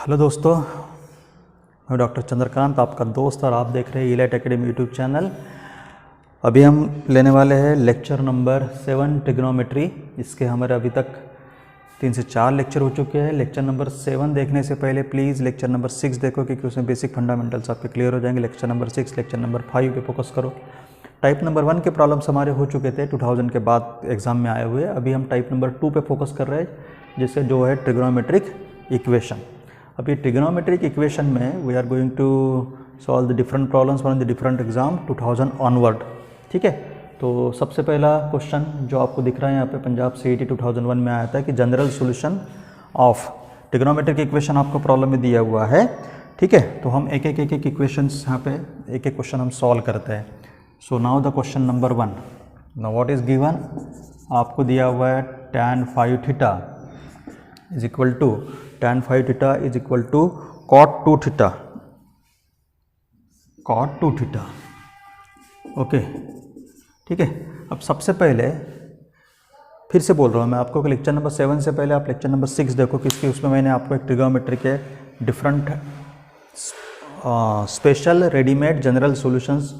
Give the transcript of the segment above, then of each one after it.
Hello दोस्तों, मैं doctor Chandrakant, आपका दोस्त, और आप देख रहे हैं इलाइट एकेडमी यूट्यूब चैनल। अभी हम लेने वाले हैं लेक्चर नंबर 7 ट्रिग्नोमेट्री। इसके हमारे अभी तक 3 से 4 लेक्चर हो चुके हैं। लेक्चर नंबर 7 देखने से पहले प्लीज़ लेक्चर नंबर 6 देखो, क्योंकि उसमें बेसिक फंडामेंटल्स आपके क्लियर हो जाएंगे। लेक्चर नंबर 6, लेक्चर नंबर 5 पे फोकस करो। टाइप नंबर 1 के प्रॉब्लम्स हमारे हो चुके थे 2000 के बाद एग्जाम में आए हुए। अभी हम टाइप नंबर 2 पे फोकस कर रहे हैं, जिससे जो है ट्रिग्नोमेट्रिक इक्वेशन। अभी ट्रिग्नोमेट्रिक इक्वेशन में we are going to solve the different problems from the different exam 2000 onward. ठीक है, तो सबसे पहला क्वेश्चन जो आपको दिख रहा है यहाँ पे पंजाब CET 2001 में आया था कि general solution of trigonometric equation आपको प्रॉब्लम में दिया हुआ है। ठीक है, तो हम एक एक इक्वेशंस यहाँ पे एक एक क्वेश्चन हम सॉल्व करते हैं। So now the question number 1, now what is given, आपको दिया हुआ है tan phi theta is equal to tan phi theta is equal to cot 2 theta, cot 2 theta. Okay, ठीक है। अब सबसे पहले फिर से बोल रहा हूँ मैं आपको कि लेक्चर नंबर 7 से पहले आप लेक्चर नंबर 6 देखो, किसकी उसमें मैंने आपको एक ट्रिग्नोमेट्री के different special readymade general solutions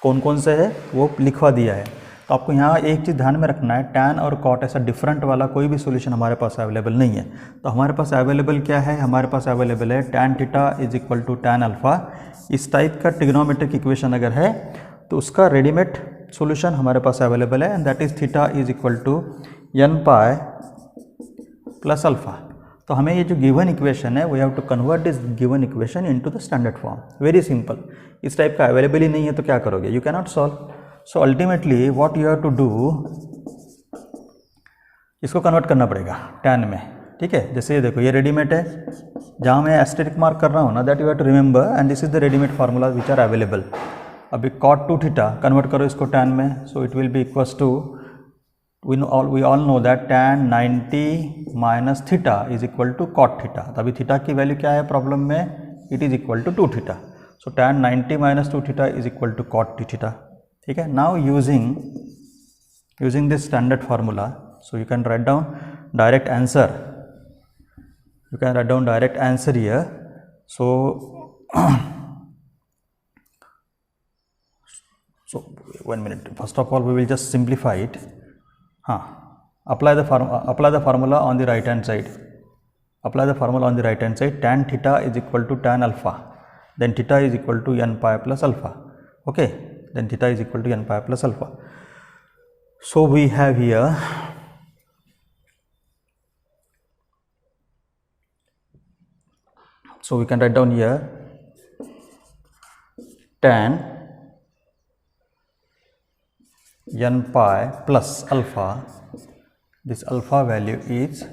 कौन कौन से है वो लिखवा दिया है। तो आपको यहाँ एक चीज़ ध्यान में रखना है, टैन और कॉट ऐसा डिफरेंट वाला कोई भी सॉल्यूशन हमारे पास अवेलेबल नहीं है। तो हमारे पास अवेलेबल क्या है, हमारे पास अवेलेबल है tan theta is equal to tan alpha. इस टाइप का ट्रिग्नोमेट्रिक इक्वेशन अगर है तो उसका रेडीमेड सॉल्यूशन हमारे पास अवेलेबल है, and that is theta is equal to n pi plus alpha. तो हमें ये जो गिवन इक्वेशन है we have to convert this given equation into the standard form. Very simple. इस टाइप का अवेलेबल ही नहीं है तो क्या करोगे, you can not solve. So ultimately what you have to do, इसको कन्वर्ट करना पड़ेगा tan में। ठीक है, जैसे ये देखो, ये रेडीमेड है, जहाँ मैं एस्टेरिक मार्क कर रहा हूँ ना, that you have to remember, and this is the readymade formula which are available. अभी cot 2 थीटा कन्वर्ट करो इसको tan में, so it will be equals to, we all know that tan 90 minus theta is equal to cot theta. तो अभी theta की value क्या है problem में, it is equal to 2 theta. So tan 90 minus 2 theta is equal to cot 2 theta. ठीक है, now using this standard formula, so you can write down direct answer. You can write down direct answer here. So so 1 minute. First of all, we will just simplify it. Apply the formula on the right hand side. Apply the formula on the right hand side. Tan theta is equal to tan alpha. Then theta is equal to n pi plus alpha. Okay. Then theta is equal to n pi plus alpha. So we have here we can write down here tan n pi plus alpha. This alpha value is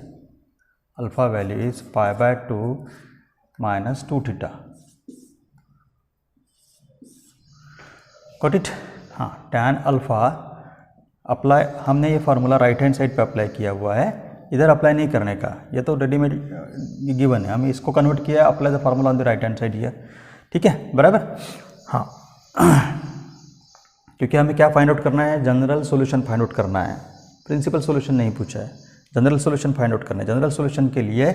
pi by 2 minus 2 theta. Got it? हाँ, tan alpha apply, हमने ये formula right hand side पे apply किया हुआ है, इधर apply नहीं करने का, ये तो रेडीमेड गिवन है, हमें इसको कन्वर्ट किया है, apply the formula on the right hand side here. ठीक है, बराबर। हाँ, क्योंकि हमें क्या फाइंड आउट करना है, जनरल सॉल्यूशन फाइंड आउट करना है, प्रिंसिपल सॉल्यूशन नहीं पूछा है, जनरल सॉल्यूशन फाइंड आउट करना है। जनरल सॉल्यूशन के लिए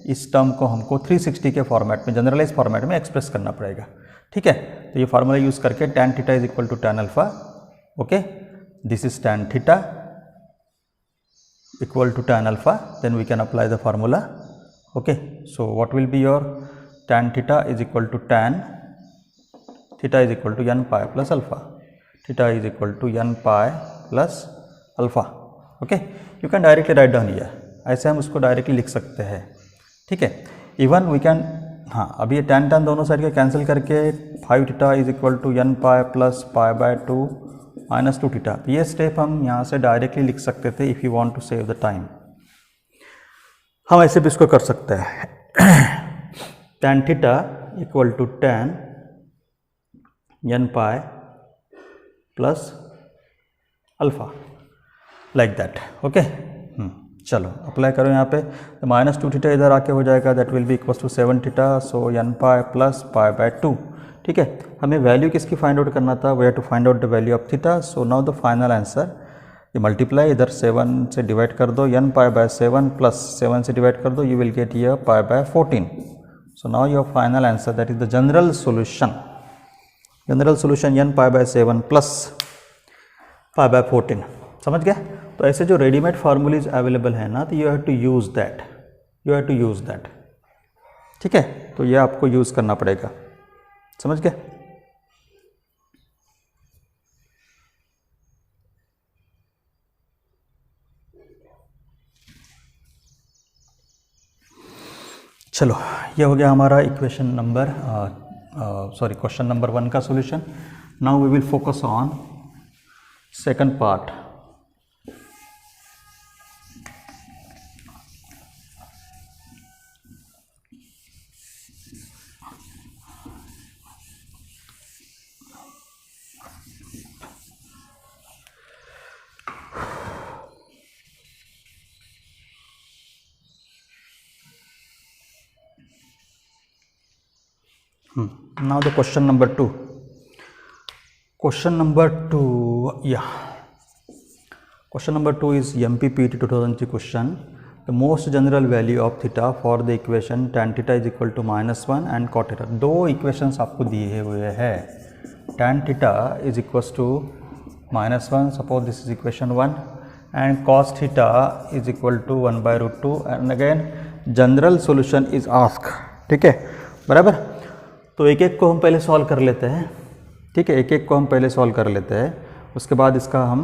इस टर्म को हमको 360 के फॉर्मेट में, जनरलाइज फॉर्मेट में एक्सप्रेस करना पड़ेगा। ठीक है, तो ये फार्मूला यूज़ करके tan theta is equal to tan alpha. Okay, this is tan theta equal to tan alpha, then we can apply the formula. Okay, so what will be your tan theta is equal to tan theta is equal to n pi plus alpha, theta is equal to n pi plus alpha. Okay, you can directly write down here, ऐसे हम उसको directly लिख सकते हैं। ठीक है, even we can, हाँ, अभी ये tan दोनों साइड के कैंसिल करके 5 theta is equal to n pi plus pi by 2 minus 2 theta. ये स्टेप हम यहाँ से डायरेक्टली लिख सकते थे if you want to save the time. हम ऐसे भी इसको कर सकते हैं tan theta equal to tan n pi plus alpha, like that. Okay, चलो अप्लाई करो यहाँ पे, तो माइनस 2 थीटा इधर आके हो जाएगा, that will be equal to 7 theta, so n pi plus pi by 2। ठीक है, हमें वैल्यू किसकी फाइंड आउट करना था, we have to find out the value of theta. So now the final answer, ये मल्टीप्लाई इधर 7 से डिवाइड कर दो, n पाई बाय 7 प्लस 7 से डिवाइड कर दो, you will get here pi by 14। So now your final answer, that is the general solution. General solution n pi by 7 plus pi bye 14. समझ गया? तो ऐसे जो रेडीमेड फार्मूलीज अवेलेबल है ना, तो you have to use that. ठीक है, तो ये आपको यूज़ करना पड़ेगा. समझ गए? चलो, ये हो गया हमारा इक्वेशन नंबर क्वेश्चन नंबर 1 का solution. Now we will focus on second part. Now the question number 2. Question number 2 is MPPT 2003 question. The most general value of theta for the equation tan theta is equal to -1 and cot theta. दो equations आपको दिए हुए हैं. tan theta is equals to -1, suppose this is equation 1, and cos theta is equal to 1 by root 2, and again general solution is asked. ठीक है, बराबर. तो एक एक को हम पहले सॉल्व कर लेते हैं. ठीक है, एक एक को हम पहले सॉल्व कर लेते हैं, उसके बाद इसका हम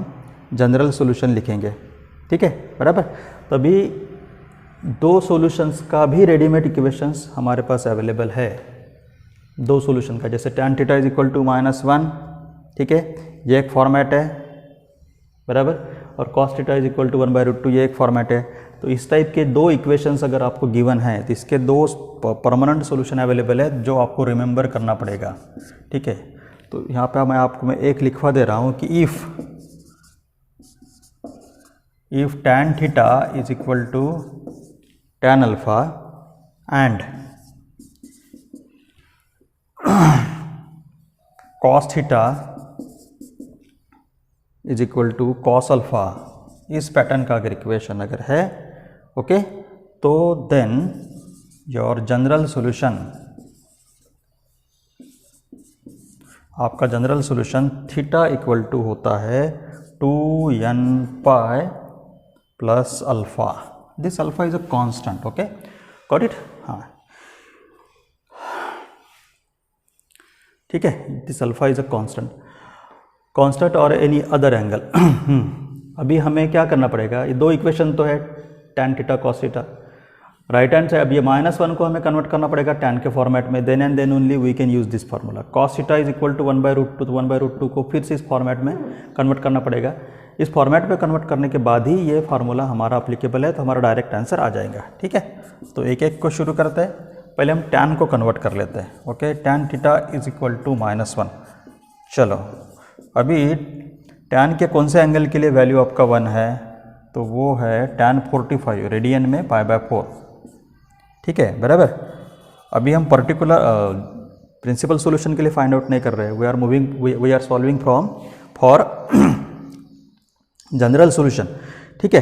जनरल सॉल्यूशन लिखेंगे. ठीक है, बराबर. तभी दो सॉल्यूशंस का भी रेडीमेड इक्वेशंस हमारे पास अवेलेबल है. दो सॉल्यूशन का, जैसे tan theta is equal to -1. ठीक है, ये एक फॉर्मेट है, बराबर. और cos theta is equal to 1 by root 2, ये एक फॉर्मेट है. तो इस टाइप के दो इक्वेशंस अगर आपको गिवन है, तो इसके दो परमानेंट सॉल्यूशन अवेलेबल है जो आपको रिमेंबर करना पड़ेगा. ठीक है, तो यहाँ पे मैं एक लिखवा दे रहा हूँ कि if tan theta is equal to tan alpha and cos theta is equal to cos alpha, इस पैटर्न का अगर इक्वेशन अगर है, ओके, तो देन योर जनरल सॉल्यूशन, आपका general solution theta equal to होता है 2n pi plus alpha. This alpha is a constant. Okay, got it? हाँ, ठीक है, this alpha is a constant और एनी अदर एंगल. अभी हमें क्या करना पड़ेगा, ये दो इक्वेशन तो है, tan theta cos theta, right hand side. अब ये -1 को हमें कन्वर्ट करना पड़ेगा tan के फॉर्मेट में. Then and then only we can use this formula. cos theta is equal to 1 by root 2, तो 1 बाई रूट 2 को फिर से इस फॉर्मेट में कन्वर्ट करना पड़ेगा. इस फॉर्मेट में कन्वर्ट करने के बाद ही ये फार्मूला हमारा अप्लीकेबल है, तो हमारा डायरेक्ट आंसर आ जाएगा. ठीक है, तो एक एक को शुरू करते हैं. पहले हम tan को कन्वर्ट कर लेते हैं. Okay, tan theta is equal to -1. चलो, अभी tan के कौन से एंगल के लिए वैल्यू आपका 1 है, तो वो है tan 45 रेडियन में पाई बाय 4. ठीक है, बराबर. अभी हम पर्टिकुलर प्रिंसिपल सॉल्यूशन के लिए फाइंड आउट नहीं कर रहे हैं, we are solving for general solution. ठीक है,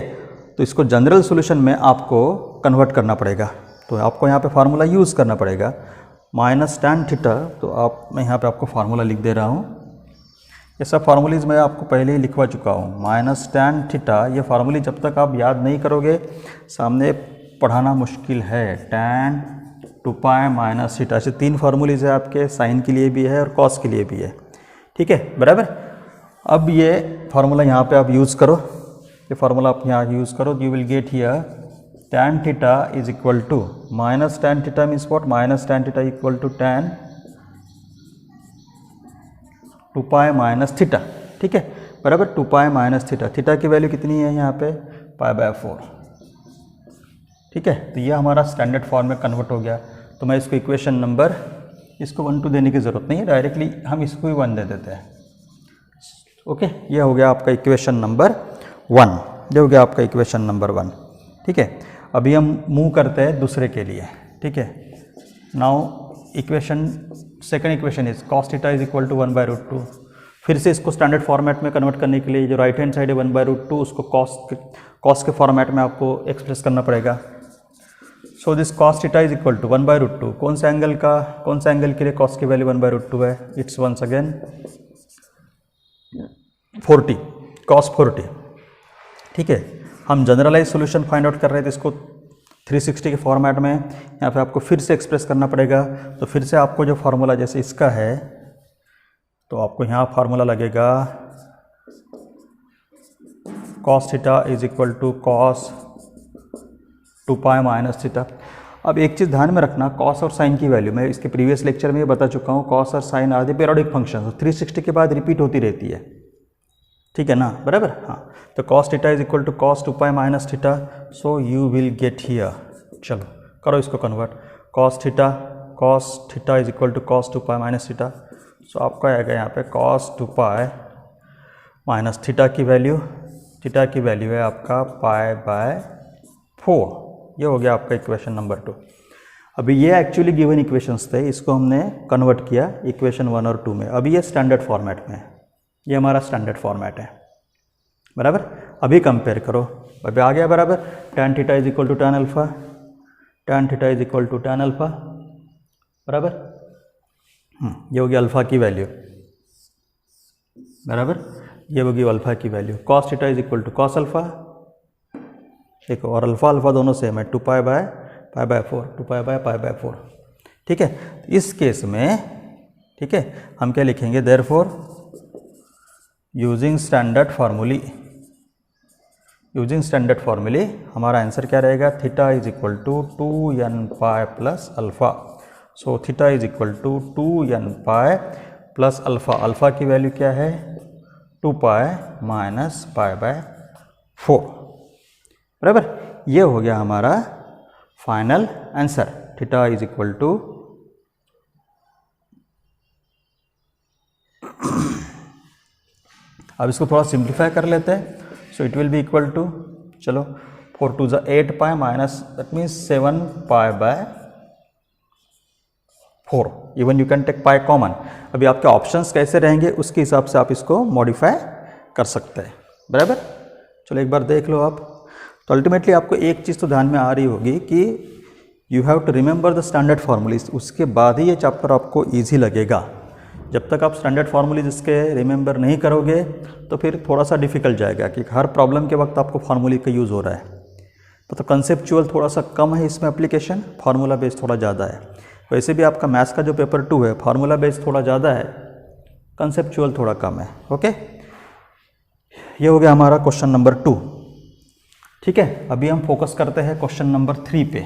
तो इसको जनरल सॉल्यूशन में आपको कन्वर्ट करना पड़ेगा. तो आपको यहाँ पे फार्मूला यूज़ करना पड़ेगा -tan थीटा. तो मैं यहाँ पे आपको फार्मूला लिख दे रहा हूँ. ये सब फार्मूलीज मैं आपको पहले ही लिखवा चुका हूँ. -tan थीटा, ये फार्मूली जब तक आप याद नहीं करोगे सामने पढ़ाना मुश्किल है. tan 2 पाई माइनस थीटा, ऐसे 3 फार्मूलीज है आपके, साइन के लिए भी है और कॉस के लिए भी है. ठीक है, बराबर. अब ये फार्मूला यहाँ पे आप यूज़ करो, ये फार्मूला आप यहाँ यूज़ करो. You will get here tan theta is equal to -tan theta means what, -tan theta equal to tan 2 pi minus theta. ठीक है, बराबर. 2 पाई माइनस थीटा, थीटा की वैल्यू कितनी है यहाँ पे, पाई बाय 4. ठीक है, तो ये हमारा स्टैंडर्ड फॉर्म में कन्वर्ट हो गया. तो मैं इसको इक्वेशन नंबर, इसको 1 2 देने की ज़रूरत नहीं है, डायरेक्टली हम इसको ही 1 दे देते हैं. ओके, ये हो गया आपका इक्वेशन नंबर 1. ये हो गया आपका इक्वेशन नंबर 1. ठीक है, अभी हम मूव करते हैं दूसरे के लिए. ठीक है, now second equation is cos theta is equal to 1 by root 2. फिर से इसको स्टैंडर्ड फॉर्मेट में कन्वर्ट करने के लिए जो राइट हैंड साइड है 1 बाई रूट 2, उसको cos के फॉर्मेट में आपको एक्सप्रेस करना पड़ेगा. So this cos theta is equal to 1/√2। कौन से एंगल के लिए कॉस की वैल्यू 1/√2 है? It's once again 40, cos 40। ठीक है, हम जनरलाइज सॉल्यूशन फाइंड आउट कर रहे थे, इसको 360 के फॉर्मेट में यहाँ पे आपको फिर से एक्सप्रेस करना पड़ेगा। तो फिर से आपको जो फार्मूला जैसे इसका है, तो आपको यहाँ फार्मूला लगेगा cos theta is equal to cos 2π minus theta. अब एक चीज़ ध्यान में रखना, कॉस और साइन की वैल्यू मैं इसके प्रीवियस लेक्चर में ये बता चुका हूँ, कॉस और sine are the periodic function, तो 360 के बाद रिपीट होती रहती है। ठीक है ना, बराबर। हाँ, तो cos theta is equal to cos 2π minus theta, so you will get here, चलो करो इसको convert, cos theta is equal to cos 2π minus theta, सो आपका आएगा यहाँ पे कॉस 2π माइनस थीटा की वैल्यू है आपका π/4। ये हो गया आपका इक्वेशन नंबर 2। अभी ये एक्चुअली गिवन इक्वेशंस थे, इसको हमने कन्वर्ट किया इक्वेशन 1 और 2 में। अभी ये स्टैंडर्ड फॉर्मेट में है, ये हमारा स्टैंडर्ड फॉर्मेट है, बराबर। अभी कंपेयर करो, अभी आ गया बराबर, tan theta is equal to tan alpha, बराबर। ये होगी अल्फा की वैल्यू, बराबर, ये होगी अल्फा की वैल्यू। Cos theta is equal to cos alpha, देखो, और अल्फा दोनों सेम है, 2π/4। ठीक है, इस केस में, ठीक है, हम क्या लिखेंगे, देयरफॉर यूजिंग स्टैंडर्ड फॉर्मूले हमारा आंसर क्या रहेगा, theta is equal to 2nπ plus alpha. So theta is equal to 2nπ plus alpha, alpha की वैल्यू क्या है, 2π माइनस π/4, बराबर। ये हो गया हमारा final answer, theta is equal to अब इसको थोड़ा सिंप्लीफाई कर लेते हैं। So it will be equal to, चलो 4 2 8π minus that means 7π/4। Even you can take pi common. अभी आपके ऑप्शंस कैसे रहेंगे उसके हिसाब से आप इसको मॉडिफाई कर सकते हैं, बराबर। चलो एक बार देख लो आप। तो अल्टीमेटली आपको एक चीज़ तो ध्यान में आ रही होगी कि you have to remember the standard formulae, उसके बाद ही ये चैप्टर आपको ईजी लगेगा। जब तक आप स्टैंडर्ड फार्मूलीज इसके रिमेंबर नहीं करोगे तो फिर थोड़ा सा डिफिकल्ट जाएगा कि हर प्रॉब्लम के वक्त आपको फार्मूले का यूज़ हो रहा है। तो कंसेप्चुअल थोड़ा सा कम है इसमें एप्लीकेशन, फार्मूला बेस्ड थोड़ा ज़्यादा है। वैसे भी आपका मैथ्स का जो पेपर 2 है फार्मूला बेस्ड थोड़ा ज़्यादा है, कंसेप्चुअल थोड़ा कम है। ओके, ये हो गया हमारा क्वेश्चन नंबर 2। ठीक है, अभी हम फोकस करते हैं क्वेश्चन नंबर 3 पे।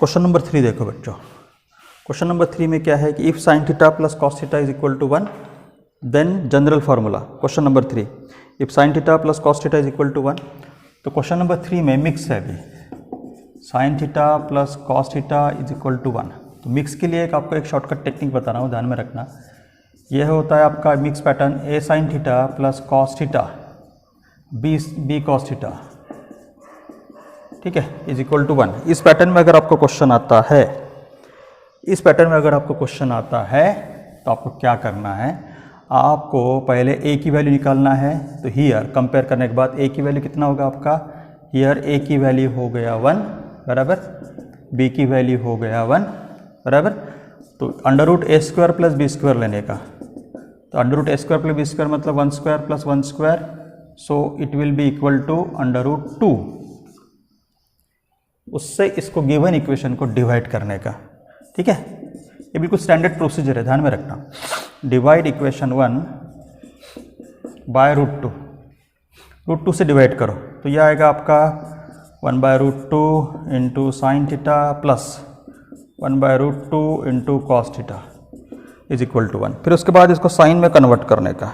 क्वेश्चन नंबर 3 देखो बच्चों। क्वेश्चन नंबर 3 में क्या है कि if sine theta plus cos theta is equal to 1 then general formula. Question number 3, if sine theta plus cos theta is equal to 1। तो क्वेश्चन नंबर 3 में mix है, अभी sine theta plus cos theta is equal to 1। तो mix के लिए आपको एक shortcut technique बता रहा हूँ, ध्यान में रखना। यह होता है आपका mix pattern, A sine theta plus cos theta B cos theta, ठीक है, इज इक्वल टू 1। इस पैटर्न में अगर आपको क्वेश्चन आता है, तो आपको क्या करना है, आपको पहले ए की वैल्यू निकालना है। तो हियर कंपेयर करने के बाद ए की वैल्यू कितना होगा आपका, हियर ए की वैल्यू हो गया 1, बराबर, बी की वैल्यू हो गया 1, बराबर। तो √a² प्लस b² लेने का, तो √a² प्लस b² मतलब 1² plus 1², so it will be equal to √2। उससे इसको गिवन इक्वेशन को डिवाइड करने का, ठीक है। ये बिल्कुल स्टैंडर्ड प्रोसीजर है, ध्यान में रखना। डिवाइड इक्वेशन 1 बाय √2, √2 से डिवाइड करो, तो यह आएगा आपका 1/√2 into sine theta plus 1/√2 into cos theta is equal to 1। फिर उसके बाद इसको साइन में कन्वर्ट करने का,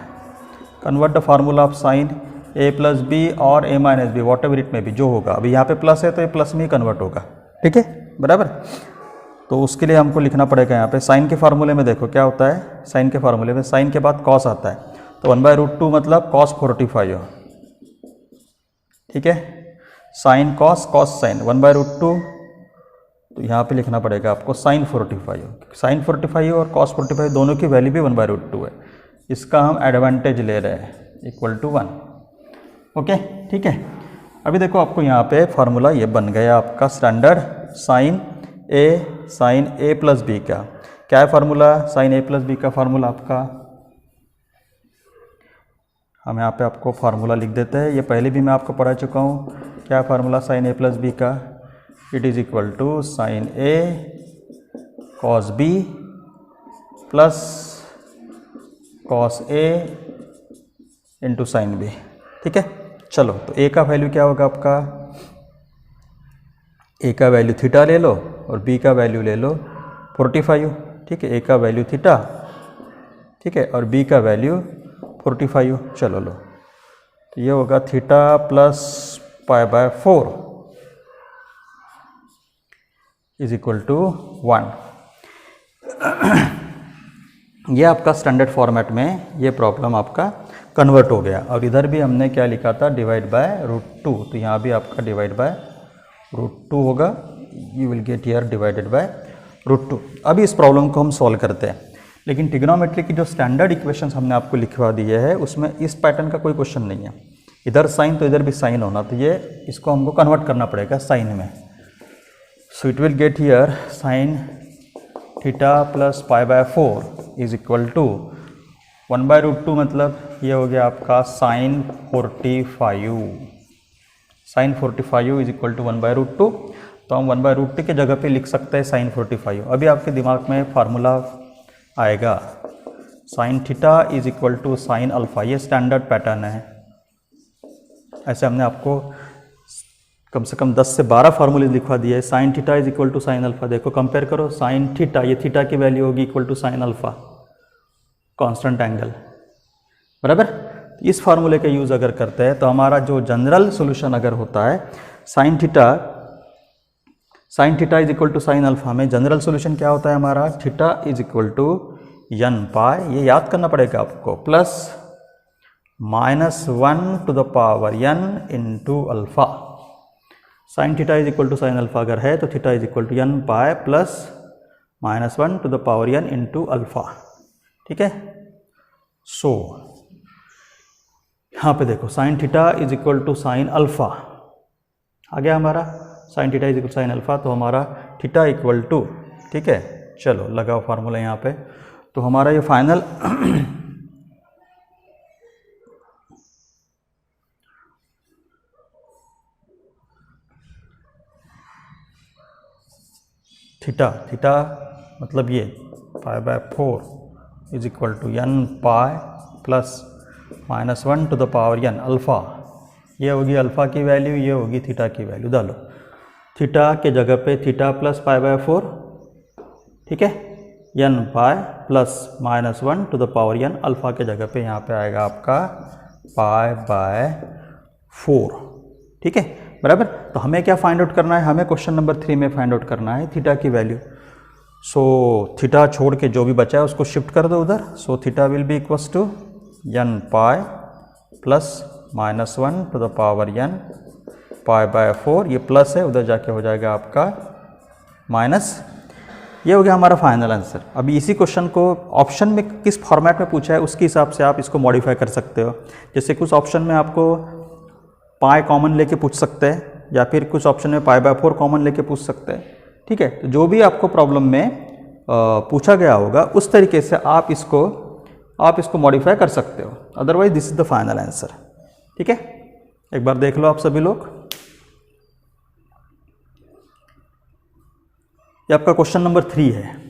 convert the formula of sine a plus B और a minus B, whatever it में भी जो होगा। अभी यहाँ पे प्लस है तो ये प्लस में ही कन्वर्ट होगा, ठीक है, बराबर। तो उसके लिए हमको लिखना पड़ेगा यहाँ पे साइन के फार्मूले में, देखो क्या होता है, साइन के फार्मूले में साइन के बाद कॉस आता है, तो 1/√2 मतलब cos 45 हो, ठीक है। साइन कॉस, कॉस साइन 1/√2, तो यहाँ पे लिखना पड़ेगा आपको साइन 45। साइन 45 और कॉस 45 दोनों की वैल्यू भी 1/√2 है, इसका हम एडवांटेज ले रहे हैं = 1। ओके, ठीक है। अभी देखो आपको यहाँ पे फार्मूला ये बन गया आपका standard sign A plus B का। क्या है formula? Sine A plus B का फार्मूला आपका, हम यहाँ पे आपको फार्मूला लिख देते हैं, ये पहले भी मैं आपको पढ़ा चुका हूँ। क्या formula sine A plus B का? It is equal to sine A cos B plus cos A into sine B. ठीक है, चलो तो ए का वैल्यू क्या होगा आपका? ए का वैल्यू थीटा ले लो और बी का वैल्यू ले लो 45। ठीक है, ए का वैल्यू थीटा, ठीक है, और बी का वैल्यू 45। चलो लो, तो ये होगा theta plus π/4 is equal to 1। ये आपका स्टैंडर्ड फॉर्मेट में ये प्रॉब्लम आपका कन्वर्ट हो गया। और इधर भी हमने क्या लिखा था? डिवाइड बाय √2, तो यहाँ भी आपका डिवाइड बाय √2 होगा। You will get here divided by √2। अभी इस प्रॉब्लम को हम सॉल्व करते हैं, लेकिन ट्रिग्नोमेट्री की जो स्टैंडर्ड इक्वेशंस हमने आपको लिखवा दिए है उसमें इस पैटर्न का कोई क्वेश्चन नहीं है। इधर साइन तो इधर भी साइन होना, तो ये इसको हमको कन्वर्ट करना पड़ेगा साइन में। So it will get here sine theta plus π/4 is equal to 1/√2, मतलब ये हो गया आपका साइन 45। साइन 45 इज इक्वल टू 1/√2, तो हम 1/√2 के जगह पे लिख सकते हैं साइन 45। अभी आपके दिमाग में फार्मूला आएगा sine theta is equal to sine alpha, ये स्टैंडर्ड पैटर्न है। ऐसे हमने आपको कम से कम 10 से 12 फार्मूले लिखवा दिए। Sine theta is equal to sine alpha, देखो कंपेयर करो, साइन थीटा, ये थीटा की वैल्यू होगी equal to sine alpha, constant angle, बराबर। इस फार्मूले का यूज़ अगर करते हैं तो हमारा जो जनरल सॉल्यूशन अगर होता है sine theta is equal to sine alpha में जनरल सॉल्यूशन क्या होता है हमारा? Theta is equal to n pi, ये याद करना पड़ेगा आपको, plus -1 to the power n into alpha. Sine theta is equal to sine alpha अगर है तो theta is equal to n pi plus -1 to the power n into alpha. ठीक है, सो यहाँ पे देखो sine theta is equal to sine alpha आ गया हमारा, sine theta is equal to sine alpha, तो हमारा थीटा इक्वल टू, ठीक है, चलो लगाओ फार्मूला यहाँ पे, तो हमारा ये फाइनल थीटा मतलब ये π/4 is equal to n pi plus -1 to the power n alpha, ये होगी अल्फ़ा की वैल्यू, ये होगी थीटा की वैल्यू। डालो थीटा के जगह पे थीटा प्लस π/4, ठीक है, n pi plus -1 to the power n, alpha के जगह पे यहाँ पे आएगा आपका π/4। ठीक है, बराबर। तो हमें क्या फाइंड आउट करना है? हमें क्वेश्चन नंबर 3 में फाइंड आउट करना है थीटा की वैल्यू। सो थीटा छोड़ के जो भी बचा है उसको शिफ्ट कर दो उधर। So theta will be equals to n pi plus -1 to the power n π/4, ये प्लस है, उधर जाके हो जाएगा आपका माइनस। ये हो गया हमारा फाइनल आंसर। अभी इसी क्वेश्चन को ऑप्शन में किस फॉर्मेट में पूछा है उसके हिसाब से आप इसको मॉडिफाई कर सकते हो। जैसे कुछ ऑप्शन में आपको पाई कॉमन लेके पूछ सकते हैं, या फिर कुछ ऑप्शन में π/4 कॉमन लेके पूछ सकते हैं। ठीक है, तो जो भी आपको प्रॉब्लम में पूछा गया होगा उस तरीके से आप इसको मॉडिफाई कर सकते हो। Otherwise this is the final answer. ठीक है, एक बार देख लो आप सभी लोग। ये आपका क्वेश्चन नंबर 3 है।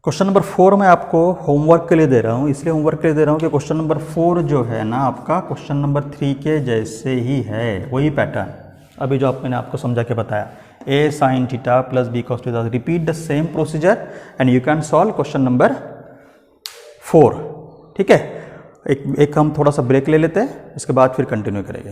क्वेश्चन नंबर 4 मैं आपको होमवर्क के लिए दे रहा हूँ, इसलिए होमवर्क के लिए दे रहा हूँ कि क्वेश्चन नंबर 4 जो है ना आपका क्वेश्चन नंबर 3 के जैसे ही है, वही पैटर्न अभी जो मैंने आपको समझा के बताया। a sin theta plus b cos theta, repeat the same procedure and you can solve question number 4। ठीक है, एक हम थोड़ा सा ब्रेक ले लेते हैं, इसके बाद फिर कंटिन्यू करेंगे।